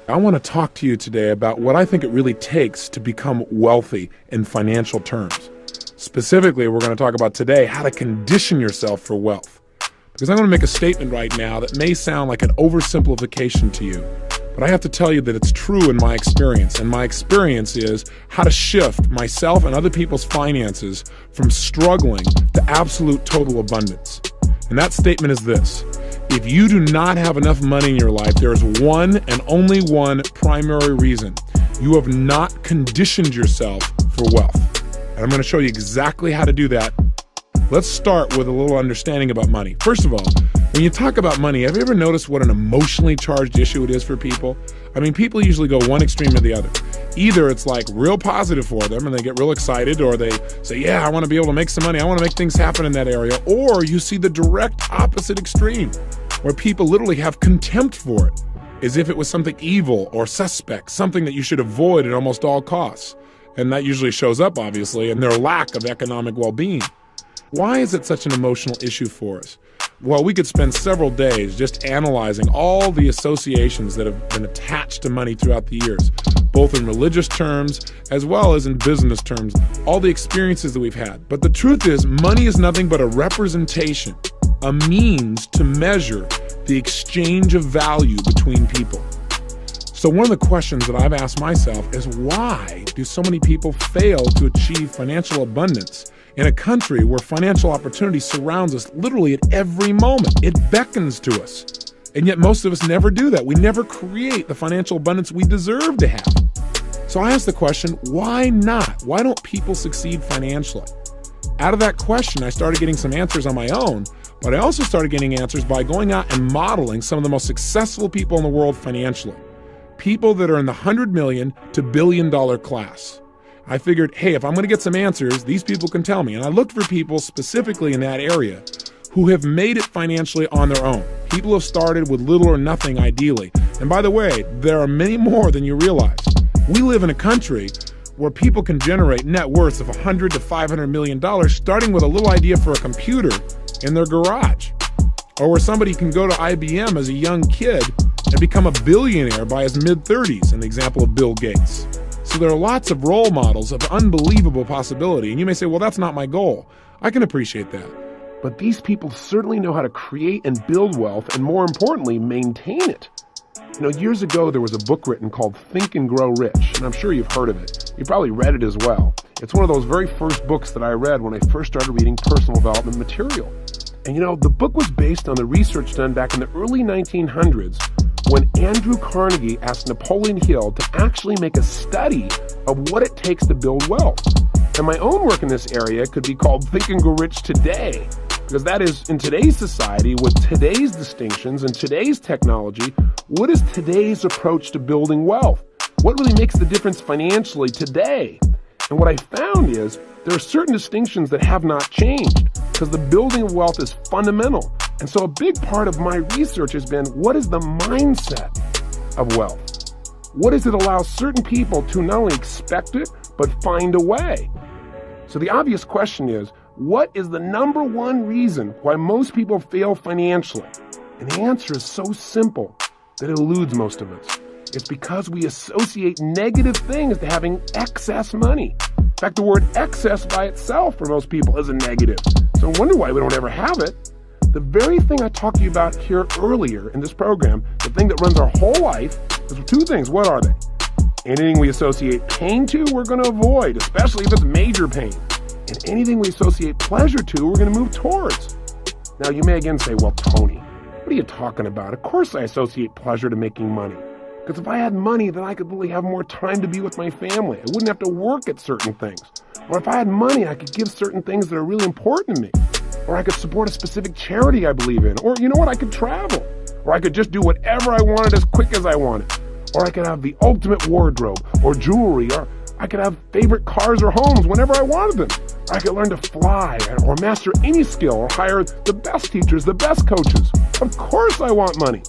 I want to talk to you today about what I think it really takes to become wealthy in financial terms. Specifically, we're going to talk about today how to condition yourself for wealth. Because I'm going to make a statement right now that may sound like an oversimplification to you, but I have to tell you that it's true in my experience. And my experience is how to shift myself and other people's finances from struggling to absolute total abundance. And that statement is this: if you do not have enough money in your life, there is one and only one primary reason. You have not conditioned yourself for wealth. And I'm going to show you exactly how to do that. Let's start with a little understanding about money. First of all, when you talk about money, have you ever noticed what an emotionally charged issue it is for people? I mean, people usually go one extreme or the other. Either it's like real positive for them and they get real excited, or they say, yeah, I want to be able to make some money. I want to make things happen in that area. Or you see the direct opposite extreme, where people literally have contempt for it, as if it was something evil or suspect, something that you should avoid at almost all costs. And that usually shows up, obviously, in their lack of economic well-being. Why is it such an emotional issue for us? Well, we could spend several days just analyzing all the associations that have been attached to money throughout the years, both in religious terms as well as in business terms, all the experiences that we've had. But the truth is, money is nothing but a representation, a means to measure the exchange of value between people. So one of the questions that I've asked myself is, why do so many people fail to achieve financial abundance in a country where financial opportunity surrounds us literally at every moment? It beckons to us. And yet most of us never do that. We never create the financial abundance we deserve to have. So I asked the question, why not? Why don't people succeed financially? Out of that question, I started getting some answers on my own, but I also started getting answers by going out and modeling some of the most successful people in the world financially. People that are in the 100 million to $1 billion class. I figured, hey, if I'm going to get some answers, these people can tell me. And I looked for people specifically in that area who have made it financially on their own. People who have started with little or nothing, ideally. And by the way, there are many more than you realize. We live in a country where people can generate net worths of $100 to $500 million, starting with a little idea for a computer in their garage. Or where somebody can go to IBM as a young kid and become a billionaire by his mid-30s, in the example of Bill Gates. So there are lots of role models of unbelievable possibility. And you may say, well, that's not my goal. I can appreciate that. But these people certainly know how to create and build wealth, and more importantly, maintain it. You know, years ago, there was a book written called Think and Grow Rich, and I'm sure you've heard of it. You probably read it as well. It's one of those very first books that I read when I first started reading personal development material. And you know, the book was based on the research done back in the early 1900s when Andrew Carnegie asked Napoleon Hill to actually make a study of what it takes to build wealth. And my own work in this area could be called Think and Grow Rich Today, because that is, in today's society, with today's distinctions and today's technology, what is today's approach to building wealth? What really makes the difference financially today? And what I found is there are certain distinctions that have not changed, because the building of wealth is fundamental. And so a big part of my research has been, what is the mindset of wealth? What does it allow certain people to not only expect it, but find a way? So the obvious question is, what is the number one reason why most people fail financially? And the answer is so simple that it eludes most of us. It's because we associate negative things to having excess money. In fact, the word excess by itself for most people is a negative. So I wonder why we don't ever have it. The very thing I talked to you about here earlier in this program, the thing that runs our whole life, is two things. What are they? Anything we associate pain to, we're going to avoid, especially if it's major pain. And anything we associate pleasure to, we're going to move towards. Now, you may again say, well, Tony, what are you talking about? Of course I associate pleasure to making money. Because if I had money, then I could really have more time to be with my family. I wouldn't have to work at certain things. Or if I had money, I could give certain things that are really important to me. Or I could support a specific charity I believe in. Or you know what? I could travel. Or I could just do whatever I wanted as quick as I wanted. Or I could have the ultimate wardrobe or jewelry. Or I could have favorite cars or homes whenever I wanted them. Or I could learn to fly or master any skill or hire the best teachers, the best coaches. Of course I want money.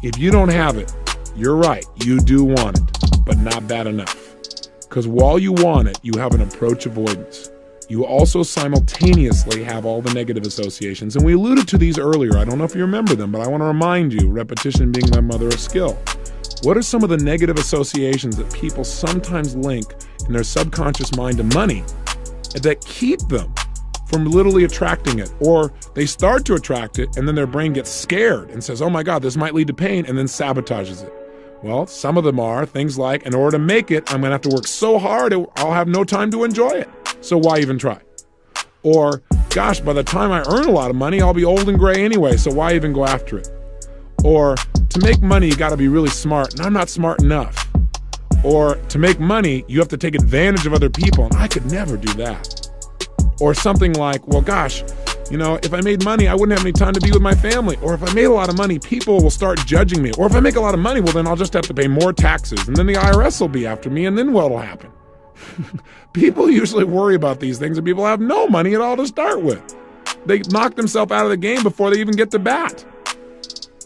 If you don't have it, you're right. You do want it, but not bad enough. Because while you want it, you have an approach avoidance. You also simultaneously have all the negative associations. And we alluded to these earlier. I don't know if you remember them, but I want to remind you, repetition being the mother of skill. What are some of the negative associations that people sometimes link in their subconscious mind to money that keep them from literally attracting it? Or they start to attract it and then their brain gets scared and says, oh my God, this might lead to pain, and then sabotages it. Well, some of them are things like, in order to make it, I'm gonna have to work so hard, I'll have no time to enjoy it. So why even try? Or, gosh, by the time I earn a lot of money, I'll be old and gray anyway, so why even go after it? Or, to make money, you gotta be really smart, and I'm not smart enough. Or, to make money, you have to take advantage of other people, and I could never do that. Or something like, well, gosh, if I made money, I wouldn't have any time to be with my family. Or if I made a lot of money, people will start judging me. Or if I make a lot of money, well, then I'll just have to pay more taxes. And then the IRS will be after me, and then what'll happen? People usually worry about these things, and people have no money at all to start with. They knock themselves out of the game before they even get to bat.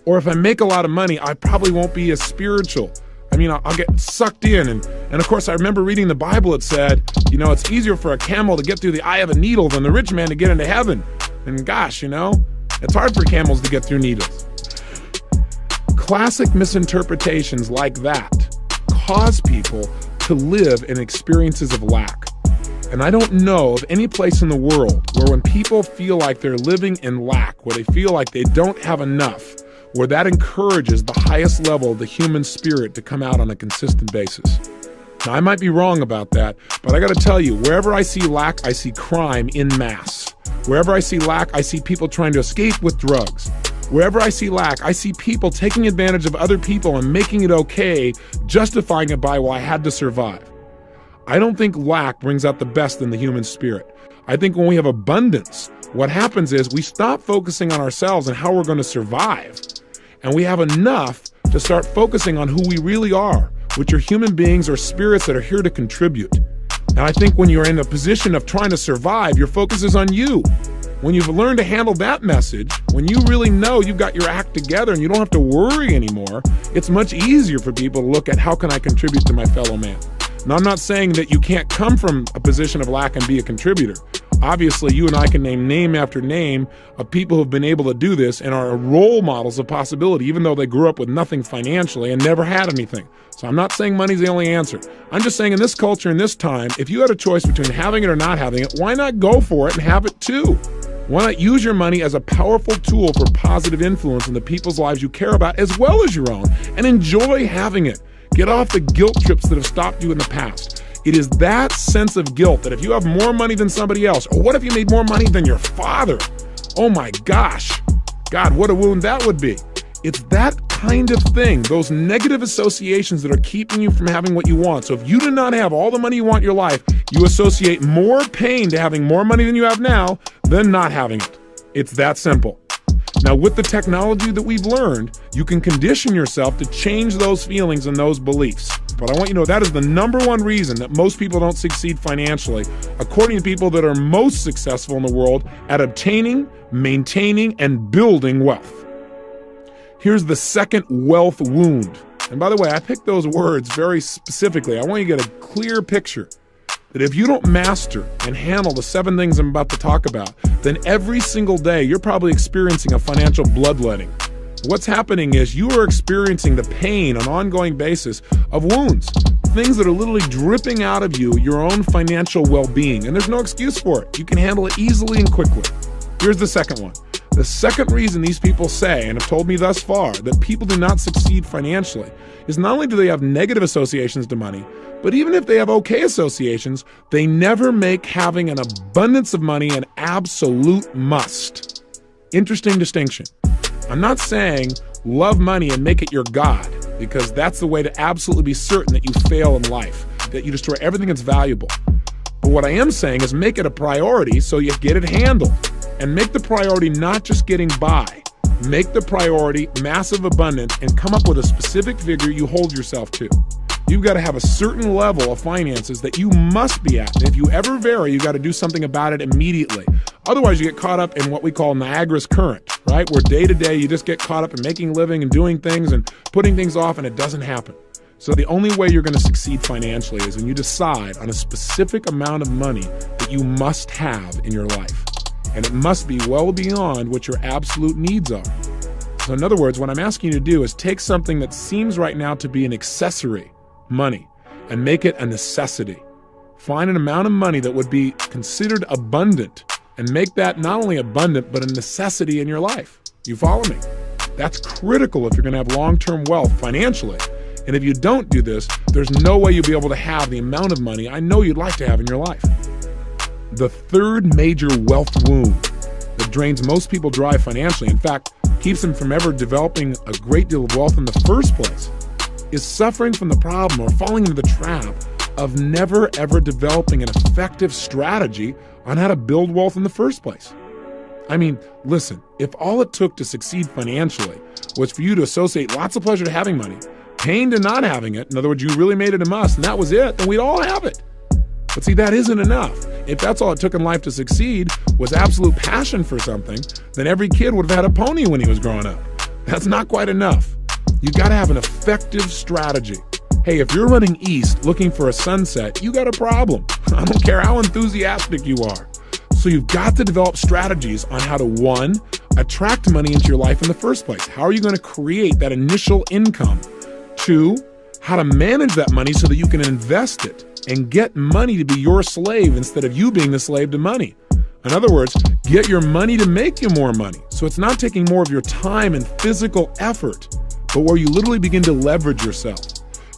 Or if I make a lot of money, I probably won't be as spiritual. I'll get sucked in. And of course, I remember reading the Bible. It said, it's easier for a camel to get through the eye of a needle than the rich man to get into heaven. And gosh, it's hard for camels to get through needles. Classic misinterpretations like that cause people to live in experiences of lack. And I don't know of any place in the world where when people feel like they're living in lack, where they feel like they don't have enough, where that encourages the highest level of the human spirit to come out on a consistent basis. Now, I might be wrong about that, but I got to tell you, wherever I see lack, I see crime in mass. Wherever I see lack, I see people trying to escape with drugs. Wherever I see lack, I see people taking advantage of other people and making it okay, justifying it by, well, I had to survive. I don't think lack brings out the best in the human spirit. I think when we have abundance, what happens is we stop focusing on ourselves and how we're going to survive. And we have enough to start focusing on who we really are, which are human beings or spirits that are here to contribute. And I think when you're in a position of trying to survive, your focus is on you. When you've learned to handle that message, when you really know you've got your act together and you don't have to worry anymore, it's much easier for people to look at how can I contribute to my fellow man. Now, I'm not saying that you can't come from a position of lack and be a contributor. Obviously, you and I can name after name of people who've been able to do this and are role models of possibility, even though they grew up with nothing financially and never had anything. So I'm not saying money's the only answer. I'm just saying in this culture, in this time, if you had a choice between having it or not having it, why not go for it and have it too? Why not use your money as a powerful tool for positive influence in the people's lives you care about as well as your own, and enjoy having it? Get off the guilt trips that have stopped you in the past. It is that sense of guilt that if you have more money than somebody else, or what if you made more money than your father? Oh my gosh, God, what a wound that would be. It's that kind of thing, those negative associations that are keeping you from having what you want. So if you do not have all the money you want in your life, you associate more pain to having more money than you have now than not having it. It's that simple. Now, with the technology that we've learned, you can condition yourself to change those feelings and those beliefs. But I want you to know that is the number one reason that most people don't succeed financially, according to people that are most successful in the world at obtaining, maintaining, and building wealth. Here's the second wealth wound. And by the way, I picked those words very specifically. I want you to get a clear picture that if you don't master and handle the 7 things I'm about to talk about, then every single day you're probably experiencing a financial bloodletting. What's happening is you are experiencing the pain on an ongoing basis of wounds, things that are literally dripping out of you, your own financial well-being, and there's no excuse for it. You can handle it easily and quickly. Here's the second one. The second reason these people say, and have told me thus far, that people do not succeed financially is not only do they have negative associations to money, but even if they have okay associations, they never make having an abundance of money an absolute must. Interesting distinction. I'm not saying love money and make it your God, because that's the way to absolutely be certain that you fail in life, that you destroy everything that's valuable. But what I am saying is make it a priority so you get it handled. And make the priority not just getting by. Make the priority massive abundance and come up with a specific figure you hold yourself to. You've got to have a certain level of finances that you must be at. And if you ever vary, you got to do something about it immediately. Otherwise, you get caught up in what we call Niagara's current, right? Where day to day, you just get caught up in making a living and doing things and putting things off, and it doesn't happen. So the only way you're going to succeed financially is when you decide on a specific amount of money that you must have in your life. And it must be well beyond what your absolute needs are. So in other words, what I'm asking you to do is take something that seems right now to be an accessory, money, and make it a necessity. Find an amount of money that would be considered abundant and make that not only abundant, but a necessity in your life. You follow me? That's critical if you're going to have long-term wealth financially. And if you don't do this, there's no way you'll be able to have the amount of money I know you'd like to have in your life. The third major wealth wound that drains most people dry financially, in fact, keeps them from ever developing a great deal of wealth in the first place, is suffering from the problem or falling into the trap of never ever developing an effective strategy on how to build wealth in the first place. I mean, listen, if all it took to succeed financially was for you to associate lots of pleasure to having money, pain to not having it, in other words, you really made it a must, and that was it, then we'd all have it. But see, that isn't enough. If that's all it took in life to succeed was absolute passion for something, then every kid would have had a pony when he was growing up. That's not quite enough. You got to have an effective strategy. Hey, if you're running east looking for a sunset, you got a problem. I don't care how enthusiastic you are. So you've got to develop strategies on how to, one, attract money into your life in the first place. How are you going to create that initial income? Two, how to manage that money so that you can invest it and get money to be your slave instead of you being the slave to money. In other words, get your money to make you more money. So it's not taking more of your time and physical effort, but where you literally begin to leverage yourself.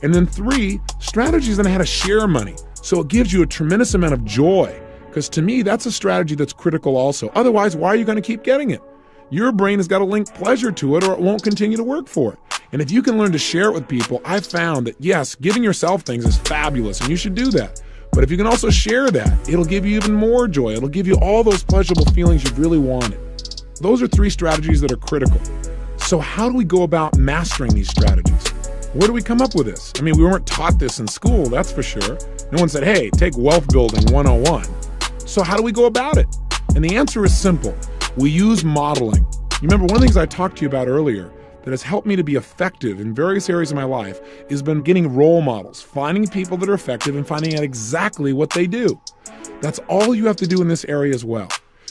And then three, strategies on how to share money. So it gives you a tremendous amount of joy. Because to me, that's a strategy that's critical also. Otherwise, why are you going to keep getting it? Your brain has got to link pleasure to it or it won't continue to work for it. And if you can learn to share it with people, I've found that yes, giving yourself things is fabulous and you should do that. But if you can also share that, it'll give you even more joy. It'll give you all those pleasurable feelings you've really wanted. Those are three strategies that are critical. So how do we go about mastering these strategies? Where do we come up with this? I mean, we weren't taught this in school, that's for sure. No one said, hey, take wealth building 101. So how do we go about it? And the answer is simple. We use modeling. You remember one of the things I talked to you about earlier that has helped me to be effective in various areas of my life has been getting role models, finding people that are effective and finding out exactly what they do. That's all you have to do in this area as well.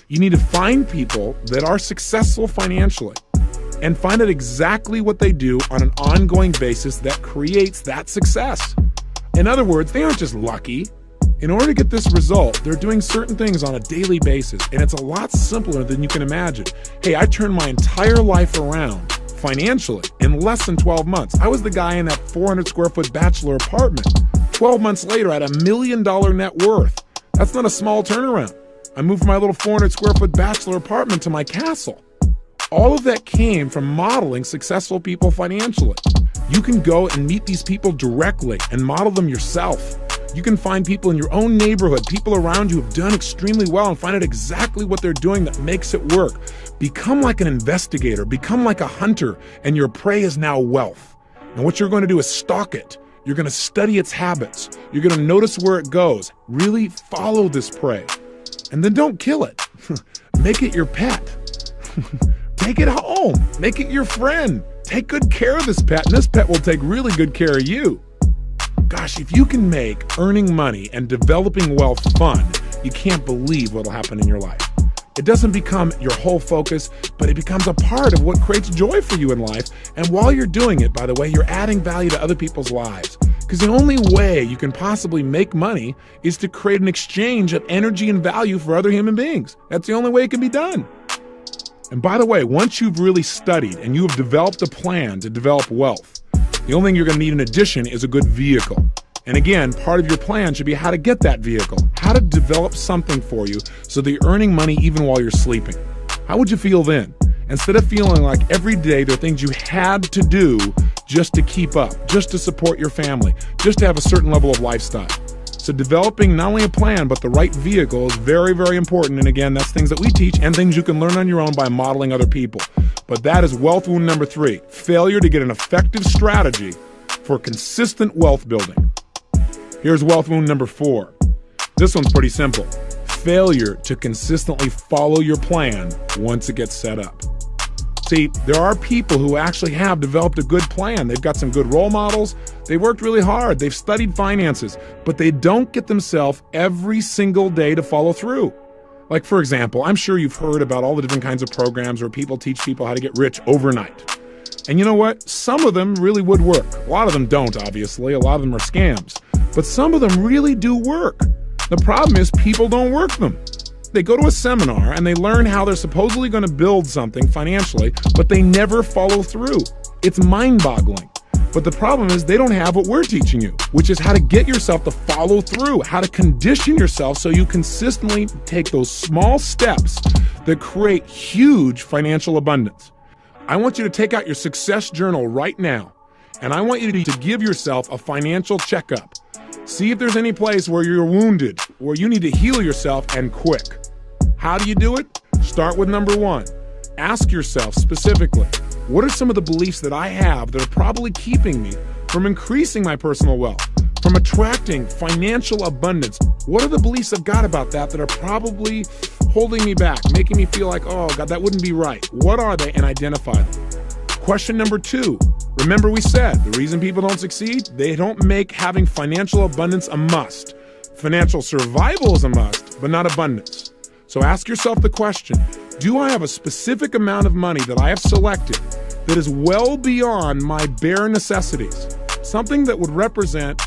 You need to find people that are successful financially and find out exactly what they do on an ongoing basis that creates that success. In other words, they aren't just lucky. In order to get this result, they're doing certain things on a daily basis, and it's a lot simpler than you can imagine. Hey, I turned my entire life around financially in less than 12 months. I was the guy in that 400 square foot bachelor apartment. 12 months later, I had $1 million net worth. That's not a small turnaround. I moved from my little 400 square foot bachelor apartment to my castle. All of that came from modeling successful people financially. You can go and meet these people directly and model them yourself. You can find people in your own neighborhood, people around you who have done extremely well and find out exactly what they're doing that makes it work. Become like an investigator, become like a hunter, and your prey is now wealth. And what you're going to do is stalk it. You're going to study its habits. You're going to notice where it goes. Really follow this prey. And then don't kill it. Make it your pet. Take it home. Make it your friend. Take good care of this pet, and this pet will take really good care of you. Gosh, if you can make earning money and developing wealth fun, you can't believe what'll happen in your life. It doesn't become your whole focus, but it becomes a part of what creates joy for you in life. And while you're doing it, by the way, you're adding value to other people's lives. Because the only way you can possibly make money is to create an exchange of energy and value for other human beings. That's the only way it can be done. And by the way, once you've really studied and you have developed a plan to develop wealth, the only thing you're going to need in addition is a good vehicle. And again, part of your plan should be how to get that vehicle, how to develop something for you so that you're earning money even while you're sleeping. How would you feel then? Instead of feeling like every day there are things you had to do just to keep up, just to support your family, just to have a certain level of lifestyle. So developing not only a plan, but the right vehicle is very, very important. And again, that's things that we teach and things you can learn on your own by modeling other people. But that is wealth wound number 3, failure to get an effective strategy for consistent wealth building. Here's wealth wound number 4. This one's pretty simple. Failure to consistently follow your plan once it gets set up. See, there are people who actually have developed a good plan. They've got some good role models. They worked really hard. They've studied finances, but they don't get themselves every single day to follow through. Like, for example, I'm sure you've heard about all the different kinds of programs where people teach people how to get rich overnight. And you know what? Some of them really would work. A lot of them don't, obviously. A lot of them are scams. But some of them really do work. The problem is people don't work them. They go to a seminar and they learn how they're supposedly going to build something financially, but they never follow through. It's mind-boggling. But the problem is they don't have what we're teaching you, which is how to get yourself to follow through, how to condition yourself so you consistently take those small steps that create huge financial abundance. I want you to take out your success journal right now, and I want you to give yourself a financial checkup. See if there's any place where you're wounded, where you need to heal yourself, and quick. How do you do it? Start with number one. Ask yourself specifically, what are some of the beliefs that I have that are probably keeping me from increasing my personal wealth, from attracting financial abundance? What are the beliefs I've got about that are probably holding me back, making me feel like, oh God, that wouldn't be right? What are they? And identify them. Question number two. Remember we said the reason people don't succeed, they don't make having financial abundance a must. Financial survival is a must, but not abundance. So ask yourself the question, do I have a specific amount of money that I have selected that is well beyond my bare necessities? Something that would represent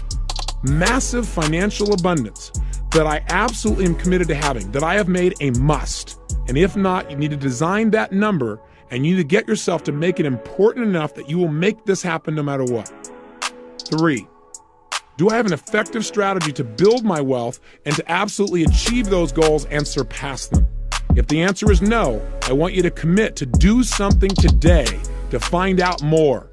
massive financial abundance that I absolutely am committed to having, that I have made a must. And if not, you need to design that number and you need to get yourself to make it important enough that you will make this happen no matter what. 3, do I have an effective strategy to build my wealth and to absolutely achieve those goals and surpass them? If the answer is no, I want you to commit to do something today to find out more.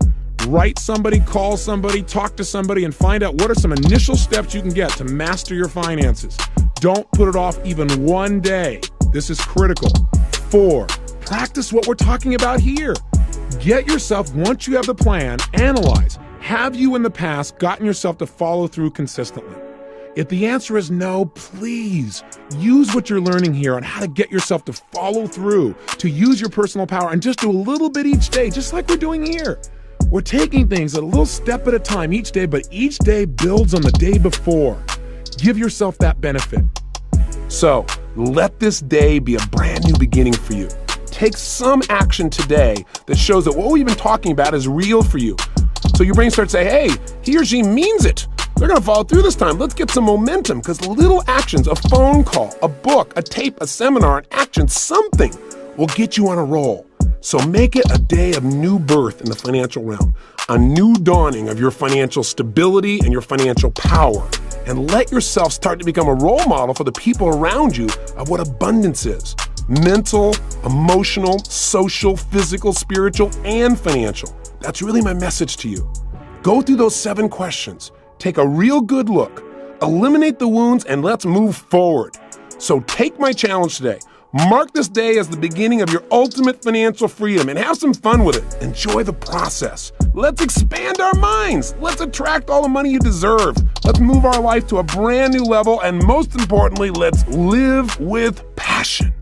Write somebody, call somebody, talk to somebody, and find out what are some initial steps you can get to master your finances. Don't put it off even one day. This is critical. 4, practice what we're talking about here. Get yourself, once you have the plan, analyze. Have you in the past gotten yourself to follow through consistently? If the answer is no, please use what you're learning here on how to get yourself to follow through, to use your personal power, and just do a little bit each day, just like we're doing here. We're taking things a little step at a time each day, but each day builds on the day before. Give yourself that benefit. So let this day be a brand new beginning for you. Take some action today that shows that what we've been talking about is real for you. So your brain starts saying, hey, he or she means it. They're going to follow through this time. Let's get some momentum, because little actions, a phone call, a book, a tape, a seminar, an action, something will get you on a roll. So make it a day of new birth in the financial realm, a new dawning of your financial stability and your financial power. And let yourself start to become a role model for the people around you of what abundance is. Mental, emotional, social, physical, spiritual, and financial. That's really my message to you. Go through those 7 questions. Take a real good look. Eliminate the wounds and let's move forward. So take my challenge today. Mark this day as the beginning of your ultimate financial freedom and have some fun with it. Enjoy the process. Let's expand our minds. Let's attract all the money you deserve. Let's move our life to a brand new level. And most importantly, let's live with passion.